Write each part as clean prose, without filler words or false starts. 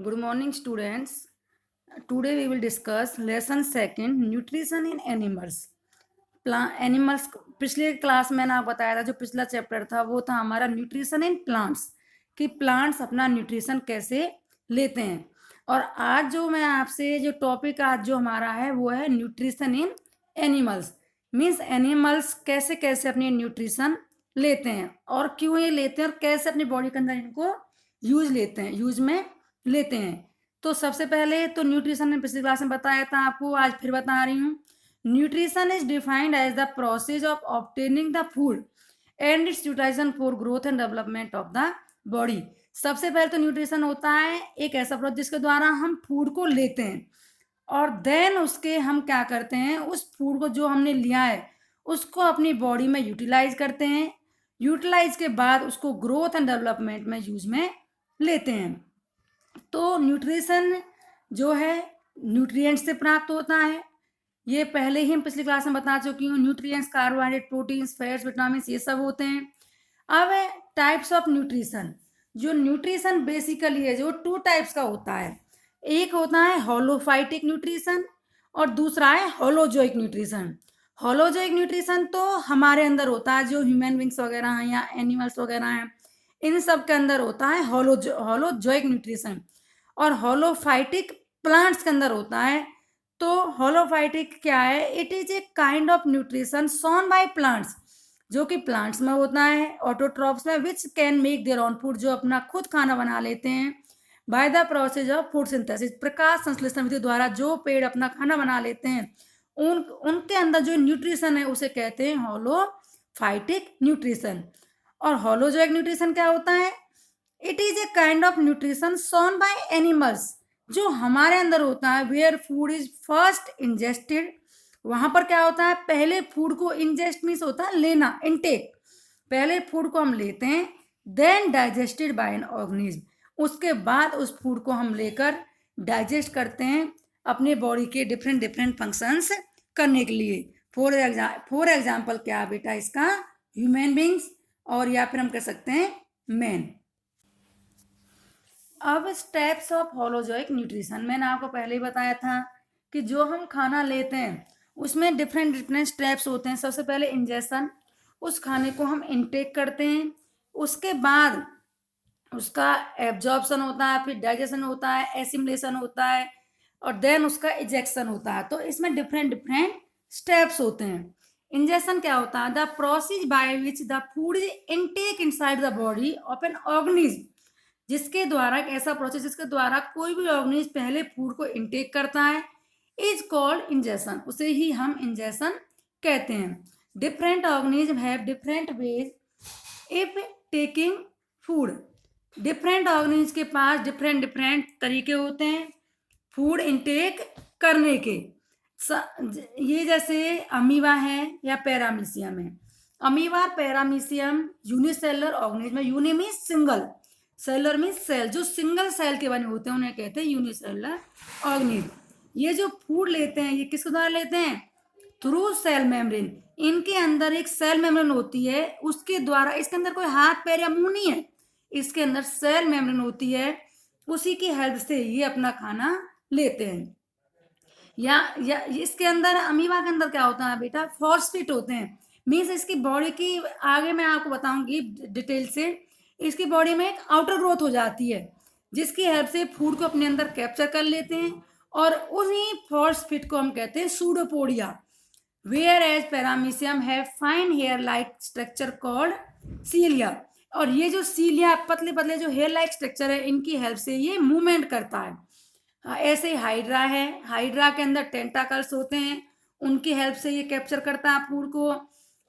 Good morning, students. Today we will discuss lesson second, nutrition in animals. Animals पिछले class में मैंने आपको बताया था, जो पिछला चैप्टर था वो था हमारा न्यूट्रिशन इन प्लांट्स, कि प्लांट्स अपना न्यूट्रिशन कैसे लेते हैं। और आज जो मैं आपसे जो टॉपिक आज जो हमारा है वो है nutrition in animals. Means animals कैसे कैसे अपनी न्यूट्रिशन लेते हैं और क्यों ये लेते हैं और कैसे अपनी बॉडी के अंदर इनको यूज में लेते हैं। तो सबसे पहले तो न्यूट्रिशन ने पिछली क्लास में बताया था आपको, आज फिर बता रही हूँ। Nutrition is defined as the process of obtaining the food and its utilization for growth and development of the body. सबसे पहले तो न्यूट्रिशन होता है एक ऐसा प्रोसेस जिसके द्वारा हम फूड को लेते हैं और देन उसके हम क्या करते हैं, उस फूड को जो हमने लिया है उसको अपनी बॉडी में यूटिलाइज करते हैं। यूटिलाइज के बाद उसको ग्रोथ एंड डेवलपमेंट में यूज में लेते हैं। तो न्यूट्रिशन जो है न्यूट्रिएंट्स से प्राप्त होता है। ये पहले ही हम पिछली क्लास में बता चुकी हूँ। Nutrients carbohydrate, proteins, fats, vitamin ये सब होते हैं। अब टाइप्स ऑफ न्यूट्रिशन। जो न्यूट्रिशन बेसिकली है जो 2 टाइप्स का होता है। एक होता है होलोफाइटिक न्यूट्रिशन और दूसरा है होलोजोइक न्यूट्रिशन। होलोजोइक न्यूट्रिशन तो हमारे अंदर होता है, जो ह्यूमन बींग्स वगैरह हैं या एनिमल्स वगैरह हैं इन सब के अंदर होता है होलोजोइक न्यूट्रिशन। और होलोफाइटिक प्लांट्स के अंदर होता है। तो होलोफाइटिक क्या है? It is a kind of nutrition shown by plants, जो कि प्लांट्स में होता है, ऑटोट्रॉप्स में, which can make their own food, जो अपना खुद खाना बना लेते हैं by the process of food synthesis, प्रकाश संश्लेषण विधि द्वारा जो पेड़ अपना खाना बना लेते हैं उनके अंदर जो न्यूट्रिशन है उसे कहते हैं होलोफाइटिक न्यूट्रिशन। और होलोजोइक न्यूट्रिशन क्या होता है? It is a kind of nutrition shown by animals, जो हमारे अंदर होता है, where food is first ingested. वहां पर क्या होता है, पहले फूड को इंजेस्ट मीन्स होता है लेना, इनटेक। पहले फूड को हम लेते हैं, then digested by an organism, उसके बाद उस फूड को हम लेकर डाइजेस्ट करते हैं अपने बॉडी के डिफरेंट डिफरेंट फंक्शंस करने के लिए। फॉर एग्जाम्पल क्या बेटा इसका? ह्यूमन बींग्स, और या फिर हम कह सकते हैं मैन। अब स्टेप्स ऑफ होलोजोइक न्यूट्रिशन मैंने आपको पहले ही बताया था कि जो हम खाना लेते हैं उसमें डिफरेंट डिफरेंट स्टेप्स होते हैं। सबसे पहले इंजेक्शन, उस खाने को हम इनटेक करते हैं, उसके बाद उसका एब्जॉर्प्शन होता है, फिर डाइजेशन होता है, एसिमुलेशन होता है और देन उसका इजेक्शन होता है। तो इसमें डिफरेंट डिफरेंट स्टेप्स होते हैं। इंजेक्शन क्या होता है? The process by which the food is intake inside the body of an organism, जिसके द्वारा, एक ऐसा प्रोसेस जिसके द्वारा कोई भी ऑर्गेनिज्म पहले फूड को इनटेक करता है, इज कॉल्ड इंजेक्शन, उसे ही हम इंजेक्शन कहते हैं। Different organism have different ways if taking food. Different organism के पास डिफरेंट डिफरेंट तरीके होते हैं फूड इनटेक करने के। ये जैसे अमीबा है या पैरामीशियम है। अमीबा, पैरामीशियम यूनिसेलुलर ऑर्गेनिज्म है। Uni means single, cellular means cell, जो सिंगल सेल के बने होते हैं उन्हें कहते हैं यूनिसेलुलर ऑर्गेनिज्म। ये जो फूड लेते हैं ये किसके द्वारा लेते हैं? Through cell membrane. इनके अंदर एक सेल मेम्ब्रेन होती है, उसके द्वारा, इसके अंदर कोई हाथ पैर या मुंह नहीं है, इसके अंदर सेल मेम्ब्रेन होती है, उसी की हेल्प से ये अपना खाना लेते हैं। या इसके अंदर, अमीबा के अंदर क्या होता है बेटा? फॉस्फेट होते हैं। मीन्स इसकी बॉडी की, आगे मैं आपको बताऊंगी डिटेल से, इसकी बॉडी में एक आउटर ग्रोथ हो जाती है जिसकी हेल्प से फूड को अपने अंदर कैप्चर कर लेते हैं और उन्हीं फॉस्फेट को हम कहते हैं सूडोपोडिया। वेयर एज पैरामीशियम है fine hair like structure called cilia. और ये जो सीलिया, पतले पतले जो हेयर लाइक स्ट्रक्चर है, इनकी हेल्प से ये मूवमेंट करता है। ऐसे ही हाइड्रा है, हाइड्रा के अंदर टेंटाकल्स होते हैं, उनकी हेल्प से ये कैप्चर करता है फूड को।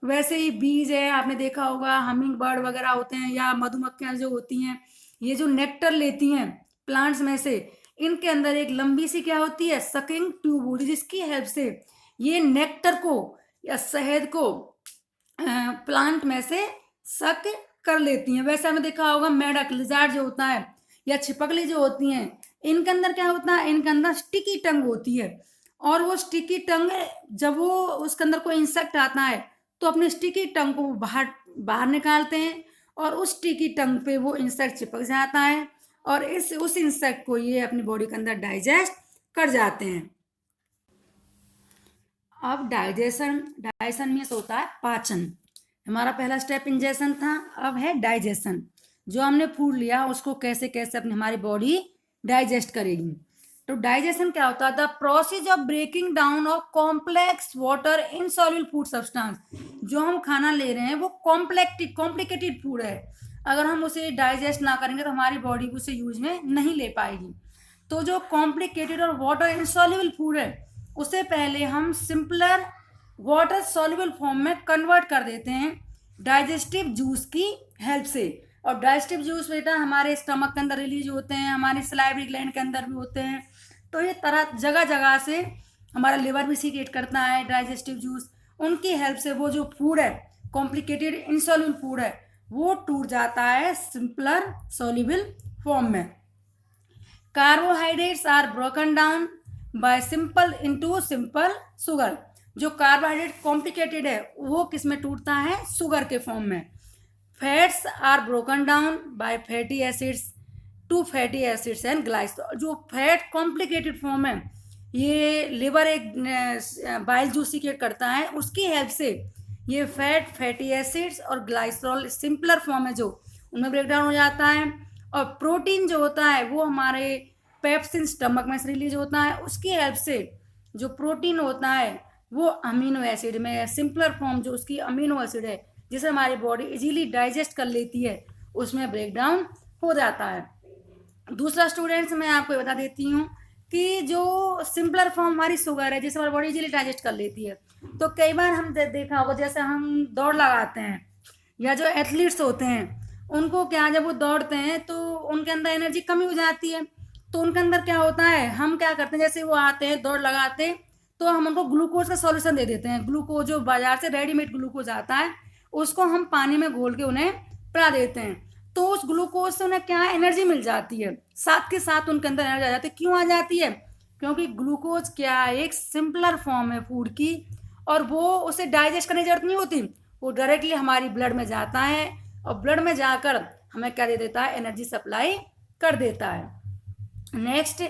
वैसे ही बीज है, आपने देखा होगा हमिंग बर्ड वगैरह होते हैं या मधुमक्खियां जो होती हैं, ये जो नेक्टर लेती हैं प्लांट्स में से, इनके अंदर एक लंबी सी क्या होती है? सकिंग ट्यूब होती है, जिसकी हेल्प से ये नेक्टर को या शहद को प्लांट में से सक कर लेती हैं। वैसे हमें देखा होगा मेढक, लिजार्ड जो होता है, या छिपकली जो होती हैं, इनके अंदर क्या होता है? इनके अंदर स्टिकी टंग होती है और वो स्टिकी टंग, जब वो उसके अंदर कोई इंसेक्ट आता है तो अपने स्टिकी टंग को बाहर बाहर निकालते हैं और उस स्टिकी टंग पे वो इंसेक्ट चिपक जाता है और उस इंसेक्ट को ये अपनी बॉडी के अंदर डाइजेस्ट कर जाते हैं। अब डाइजेशन मीन्स होता है पाचन। हमारा पहला स्टेप इंजेशन था, अब है डाइजेशन। जो हमने फूड लिया उसको कैसे कैसे अपनी हमारी बॉडी डाइजेस्ट करेगी। तो डाइजेशन क्या होता है? The process of breaking down of complex water insoluble food substance. जो हम खाना ले रहे हैं वो कॉम्प्लिकेटेड फूड है, अगर हम उसे डाइजेस्ट ना करेंगे तो हमारी बॉडी उसे यूज में नहीं ले पाएगी। तो जो कॉम्प्लिकेटेड और वाटर इनसॉल्युबल फूड है उसे पहले हम सिंपलर वाटर सॉल्युबल फॉर्म में कन्वर्ट कर देते हैं डाइजेस्टिव जूस की हेल्प से। और डाइजेस्टिव जूस बेटा हमारे स्टमक के अंदर रिलीज होते हैं, हमारे सलाइवरी ग्लैंड के अंदर भी होते हैं। तो ये तरह जगह जगह से हमारा लिवर भी सीक्रेट करता है डाइजेस्टिव जूस। उनकी हेल्प से वो जो फूड है कॉम्प्लिकेटेड इनसॉल्युबल फूड है वो टूट जाता है सिंपलर सॉल्युबल फॉर्म में। Carbohydrates are broken down by simple into simple sugar. जो कार्बोहाइड्रेट कॉम्प्लिकेटेड है वो किस में टूटता है? शुगर के फॉर्म में। Fats are broken down by fatty acids to fatty acids and glycerol. जो फैट कॉम्प्लिकेटेड फॉर्म है ये लिवर एक बाइल जूस सीक्रेट करता है, उसकी हेल्प से ये फैटी एसिड्स और ग्लाइसोल सिंपलर फॉर्म है जो उनमें ब्रेक डाउन हो जाता है। और प्रोटीन जो होता है वो हमारे पेप्सिन स्टमक में से रिलीज होता है, उसकी हेल्प से जो प्रोटीन होता है वो अमीनो एसिड में सिंपलर फॉर्म जो उसकी अमीनो एसिड है जिसे हमारी बॉडी इजीली डाइजेस्ट कर लेती है उसमें ब्रेक डाउन हो जाता है। दूसरा स्टूडेंट्स मैं आपको बता देती हूँ कि जो सिंपलर फॉर्म हमारी शुगर है जिसे हमारी बॉडी इजीली डाइजेस्ट कर लेती है। तो कई बार हम देखा होगा जैसे हम दौड़ लगाते हैं या जो एथलीट्स होते हैं उनको क्या जब वो दौड़ते हैं तो उनके अंदर एनर्जी कमी हो जाती है। तो उनके अंदर क्या होता है, हम क्या करते हैं जैसे वो आते हैं दौड़ लगाते हैं तो हम उनको ग्लूकोज का सॉल्यूशन दे देते हैं। ग्लूकोज जो बाजार से रेडीमेड ग्लूकोज आता है उसको हम पानी में घोल के उन्हें पिला देते हैं। तो उस ग्लूकोज से उन्हें क्या एनर्जी मिल जाती है, साथ के साथ उनके अंदर एनर्जी आ जाती है। क्यों आ जाती है? क्योंकि ग्लूकोज क्या एक सिंपलर फॉर्म है फूड की और वो उसे डाइजेस्ट करने की जरूरत नहीं होती, वो डायरेक्टली हमारी ब्लड में जाता है और ब्लड में जाकर हमें क्या दे देता है? एनर्जी सप्लाई कर देता है। नेक्स्ट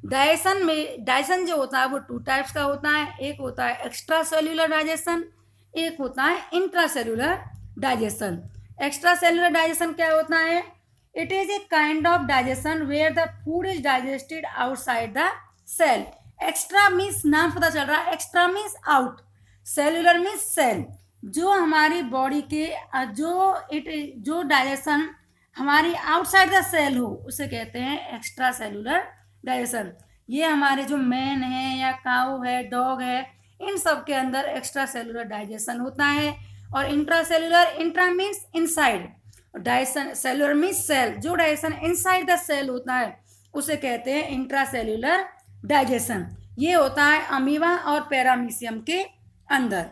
डाइजेशन जो होता है वो 2 टाइप्स का होता है। एक होता है एक्स्ट्रा सेल्यूलर डाइजेशन, एक होता है intracellular digestion. Extracellular digestion क्या होता है? It is a kind of digestion where the food is digested outside the cell. Extra means नाम पता चल रहा है, extra means out, cellular means cell. जो हमारी बॉडी के जो डाइजेशन हमारी आउटसाइड द सेल हो उसे कहते हैं एक्स्ट्रा सेल्यूलर डाइजेशन। ये हमारे जो मैन है या काऊ है, डॉग है, इन सब के अंदर एक्स्ट्रा सेल्यूलर डाइजेशन होता है। और intracellular, intra means inside, digestion cellular means cell. जो डाइजेशन इनसाइड द सेल होता है उसे कहते हैं इंट्रा सेल्यूलर डाइजेशन। ये होता है अमीबा और पैरामीशियम के अंदर।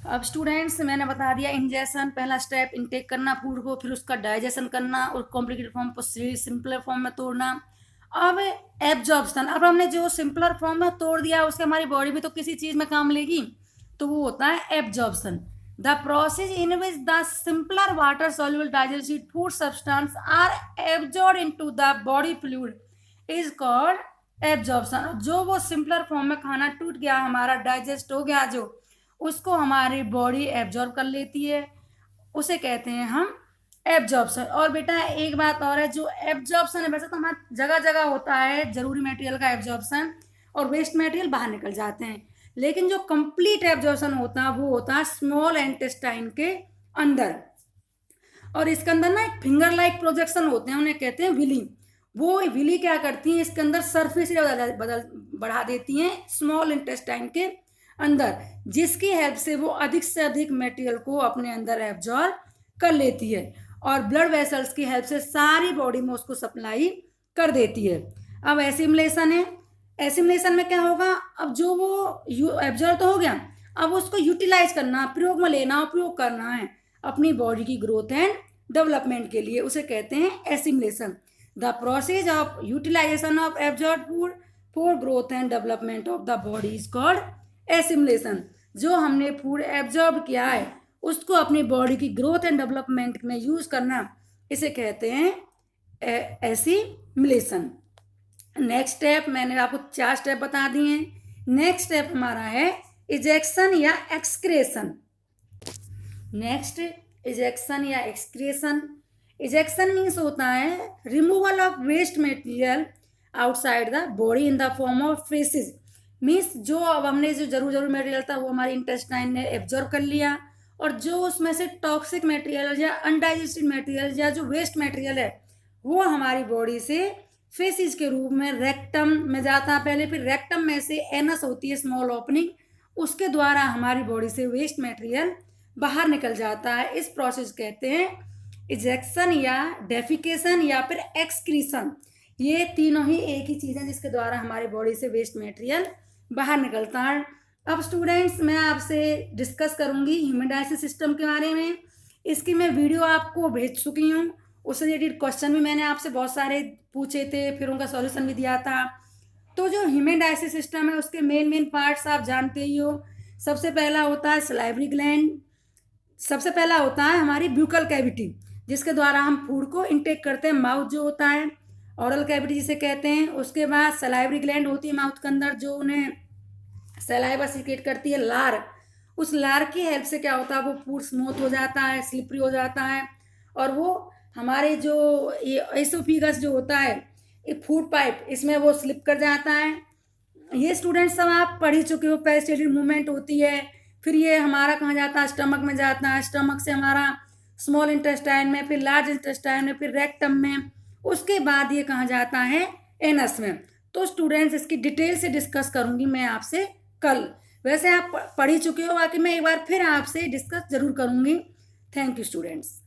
अब स्टूडेंट्स मैंने बता दिया इंजेक्शन पहला स्टेप इनटेक करना फूड को, फिर उसका डाइजेशन करना और कॉम्प्लिकेटेड फॉर्म को सिंपलर फॉर्म में तोड़ना। अब एब्जॉर्प्शन, अब हमने जो सिंपलर फॉर्म में तोड़ दिया उसके हमारी बॉडी में तो किसी चीज में काम लेगी, तो वो होता है absorption. The process in which the simpler water soluble digested food substance are absorb into the body fluid is called absorption. जो वो सिंपलर फॉर्म में खाना टूट गया हमारा, डाइजेस्ट हो गया जो, उसको हमारी बॉडी एब्जॉर्ब कर लेती है, उसे कहते हैं हम एब्जॉर्प्शन। और बेटा एक बात और है, जो एब्जॉर्प्शन है वैसे तो हमारा जगह जगह होता है जरूरी मटेरियल का एब्जॉर्प्शन और वेस्ट मटेरियल बाहर निकल जाते हैं, लेकिन जो कंप्लीट एब्जॉर्प्शन होता है वो होता है स्मॉल इंटेस्टाइन के अंदर। और इसके अंदर ना एक फिंगर लाइक प्रोजेक्शन होते हैं, उन्हें कहते हैं विली। वो विली क्या करती हैं, इसके अंदर सरफेस एरिया बढ़ा देती हैं स्मॉल इंटेस्टाइन के अंदर, जिसकी हेल्प से वो अधिक से अधिक मटेरियल को अपने अंदर एब्जॉर्ब कर लेती है और ब्लड वेसल्स की हेल्प से सारी बॉडी में उसको सप्लाई कर देती है। अब एसिमुलेशन है, एसिमुलेशन में क्या होगा, अब जो वो एब्जॉर्ब तो हो गया, अब उसको यूटिलाइज करना, प्रयोग में लेना, उपयोग करना है अपनी बॉडी की ग्रोथ एंड डेवलपमेंट के लिए, उसे कहते हैं assimilation. The process of utilization of absorb food for growth and development of the body is called assimilation. जो हमने फूड एब्जॉर्ब किया है उसको अपनी बॉडी की ग्रोथ एंड डेवलपमेंट में यूज करना, इसे कहते हैं एसिमिलेशन। नेक्स्ट स्टेप मैंने आपको 4 स्टेप बता दिए हैं। नेक्स्ट स्टेप हमारा है इजेक्शन या एक्सक्रेशन। नेक्स्ट इजेक्शन या एक्सक्रेशन। इजेक्शन मीन्स होता है removal of waste material outside the body in the form of faeces. Means जो अब हमने जो जरूर मटेरियल था वो हमारे इंटेस्टाइन ने एब्जॉर्ब कर लिया, और जो उसमें से टॉक्सिक मटेरियल या अनडाइजेस्टेड मटेरियल या जो वेस्ट मटेरियल है वो हमारी बॉडी से फेसिस के रूप में रेक्टम में जाता है पहले, फिर रेक्टम में से एनस होती है स्मॉल ओपनिंग, उसके द्वारा हमारी बॉडी से वेस्ट मटेरियल बाहर निकल जाता है। इस प्रोसेस कहते हैं इजेक्शन या डेफिकेशन या फिर एक्सक्रीशन। ये तीनों ही एक ही चीज़ है जिसके द्वारा हमारी बॉडी से वेस्ट मटेरियल बाहर निकलता है। अब स्टूडेंट्स मैं आपसे डिस्कस करूंगी ह्यूमन डाइजेस्टिव सिस्टम के बारे में। इसकी मैं वीडियो आपको भेज चुकी हूँ, उससे रिलेटेड क्वेश्चन भी मैंने आपसे बहुत सारे पूछे थे, फिर उनका सॉल्यूशन भी दिया था। तो जो ह्यूमन डाइजेस्टिव सिस्टम है उसके मेन पार्ट्स आप जानते ही हो। सबसे पहला होता है सलाइवरी ग्लैंड, सबसे पहला होता है हमारी ब्यूकल कैविटी जिसके द्वारा हम फूड को इनटेक करते हैं, माउथ जो होता है ऑरल कैविटी जिसे कहते हैं। उसके बाद सलाइवरी ग्लैंड होती है माउथ के अंदर जो उन्हें सलाइवा सीक्रेट करती है, लार। उस लार की हेल्प से क्या होता है वो फूड स्मूथ हो जाता है, स्लिपरी हो जाता है, और वो हमारे जो ये एसोफिगस जो होता है ये फूड पाइप इसमें वो स्लिप कर जाता है। ये स्टूडेंट्स सब आप पढ़ ही चुके हो, पेरिस्टेटिक मूवमेंट होती है। फिर ये हमारा कहाँ जाता है, स्टमक में जाता है, स्टमक से हमारा स्मॉल इंटेस्टाइन में, फिर लार्ज इंटेस्टाइन में, फिर रेक्टम में, उसके बाद ये कहाँ जाता है, एनस में। तो स्टूडेंट्स इसकी डिटेल से डिस्कस करूंगी मैं आपसे कल। वैसे आप पढ़ ही चुके हो, बाकी मैं एक बार फिर आपसे डिस्कस जरूर करूंगी। Thank you students.